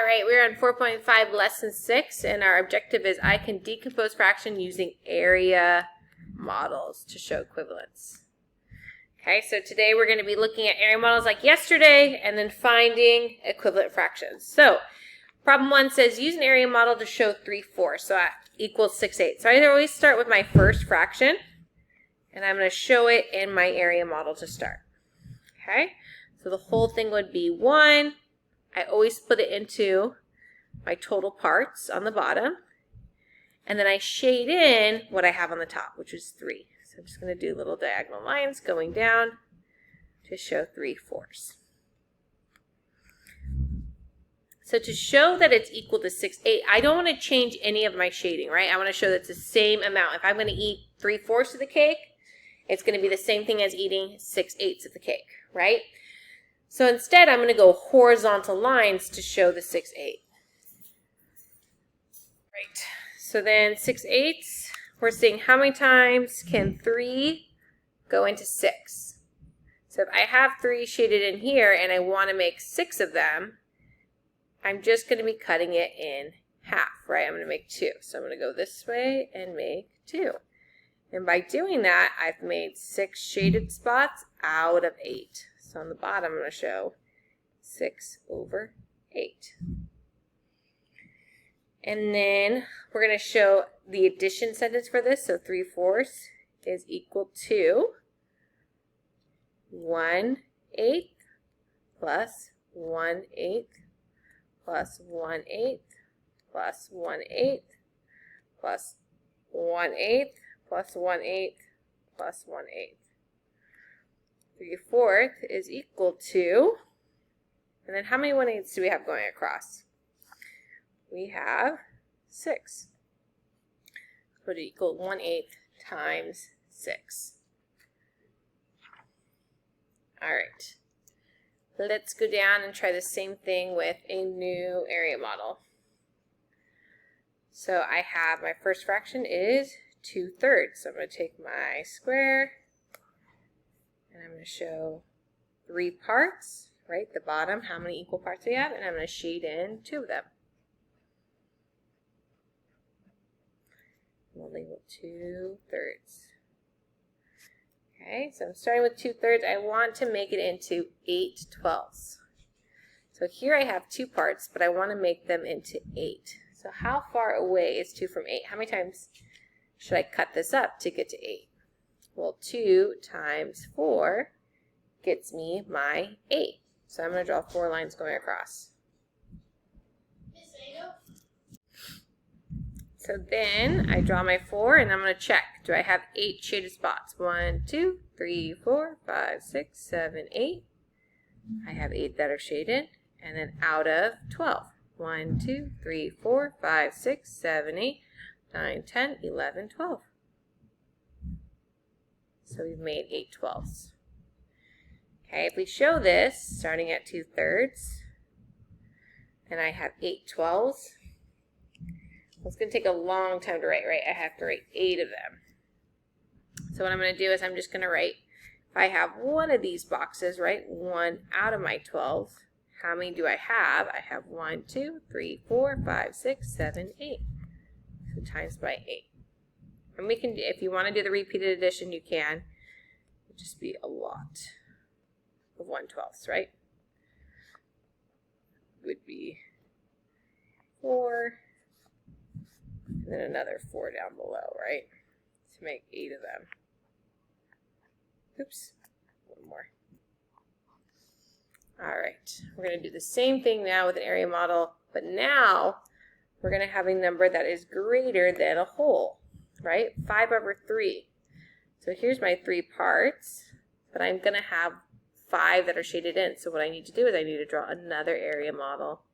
right, we're on 4.5 lesson 6, and our objective is I can decompose fraction using area models to show equivalence. Okay, so today we're going to be looking at area models like yesterday and then finding equivalent fractions. So problem 1 says use an area model to show 3/4, so that equals 6/8. So I always start with my first fraction, and I'm going to show it in my area model to start. Okay, so the whole thing would be 1. I always split it into my total parts on the bottom, and then I shade in what I have on the top, which is 3. So I'm just going to do little diagonal lines going down to show 3/4. So to show that it's equal to 6/8, I don't want to change any of my shading, right? I want to show that it's the same amount. If I'm going to eat 3/4 of the cake, it's going to be the same thing as eating 6/8 of the cake, right? So instead, I'm going to go horizontal lines to show the 6/8. Right. So then 6/8, we're seeing how many times can 3 go into 6. So if I have 3 shaded in here and I want to make 6 of them, I'm just going to be cutting it in half, right? I'm going to make 2. So I'm going to go this way and make 2. And by doing that, I've made 6 shaded spots out of 8. So on the bottom, I'm going to show 6/8. And then we're going to show the addition sentence for this. So 3/4 is equal to 1/8 plus 1/8 plus 1/8 plus 1/8 plus 1/8 plus 1/8 plus 1/8. 3/4 is equal to, and then how many 1/8s do we have going across? We have 6. So it equals 1/8 times 6. All right. Let's go down and try the same thing with a new area model. So I have my first fraction is 2/3. So I'm going to take my square, and I'm going to show 3 parts, right? The bottom, how many equal parts we have, and I'm going to shade in 2 of them. We'll label 2/3. Okay, so I'm starting with 2/3. I want to make it into 8/12. So here I have 2 parts, but I want to make them into 8. So how far away is 2 from 8? How many times should I cut this up to get to 8? Well, 2 times 4 gets me my 8. So I'm going to draw 4 lines going across. So then I draw my 4, and I'm going to check. Do I have 8 shaded spots? 1, 2, 3, 4, 5, 6, 7, 8. I have 8 that are shaded. And then out of 12. 1, 2, 3, 4, 5, 6, 7, 8, 9, 10, 11, 12. So we've made 8/12. Okay, if we show this starting at 2/3, and I have 8/12, it's going to take a long time to write, right? I have to write 8 of them. So what I'm going to do is I'm just going to write, if I have one of these boxes, right, 1 out of my 12, how many do I have? I have 1, 2, 3, 4, 5, 6, 7, 8. So times by 8. And we can, if you want to do the repeated addition, you can. It would just be a lot of 1/12, right? It would be 4, and then another 4 down below, right? To make 8 of them. Oops, one more. All right, we're going to do the same thing now with an area model, but now we're going to have a number that is greater than a whole. Right? 5/3. So here's my 3 parts, but I'm going to have 5 that are shaded in. So what I need to do is I need to draw another area model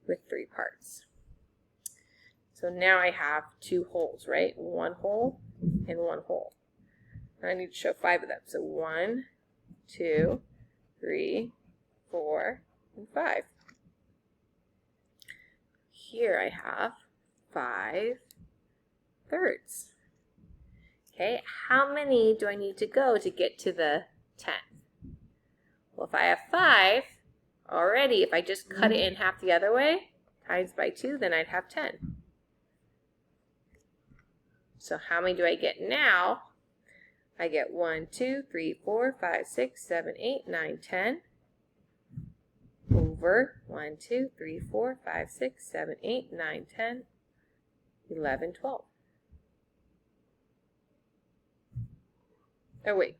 with 3 parts. So now I have 2 holes, right? 1 hole and 1 hole. And I need to show 5 of them. So 1, 2, 3, 4, and 5. Here I have 5/3. Okay, how many do I need to go to get to the 10? Well, if I have 5, Already, if I just cut it in half the other way, times by 2, then I'd have 10. So how many do I get now? I get 1, 2, 3, 4, 5, 6, 7, 8, 9, 10 over 1, 2, 3, 4, 5, 6, 7, 8, 9, 10, 11, 12. Oh, wait.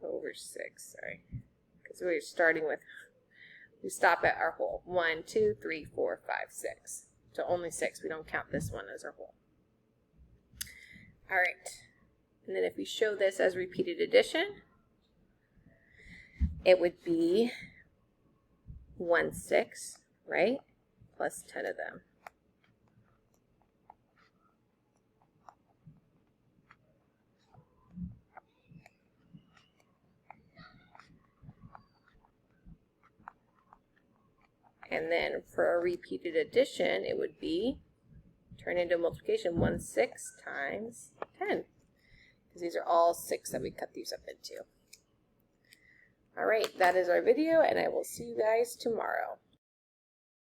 Over 6, sorry. Because we're starting with, we stop at our whole. 1, 2, 3, 4, 5, 6. So only 6. We don't count this one as our whole. All right. And then if we show this as repeated addition, it would be 1/6, right? Plus 10 of them. And then for a repeated addition, it would be turn into multiplication 1/6 times 10. Because these are all 6 that we cut these up into. All right, that is our video, and I will see you guys tomorrow.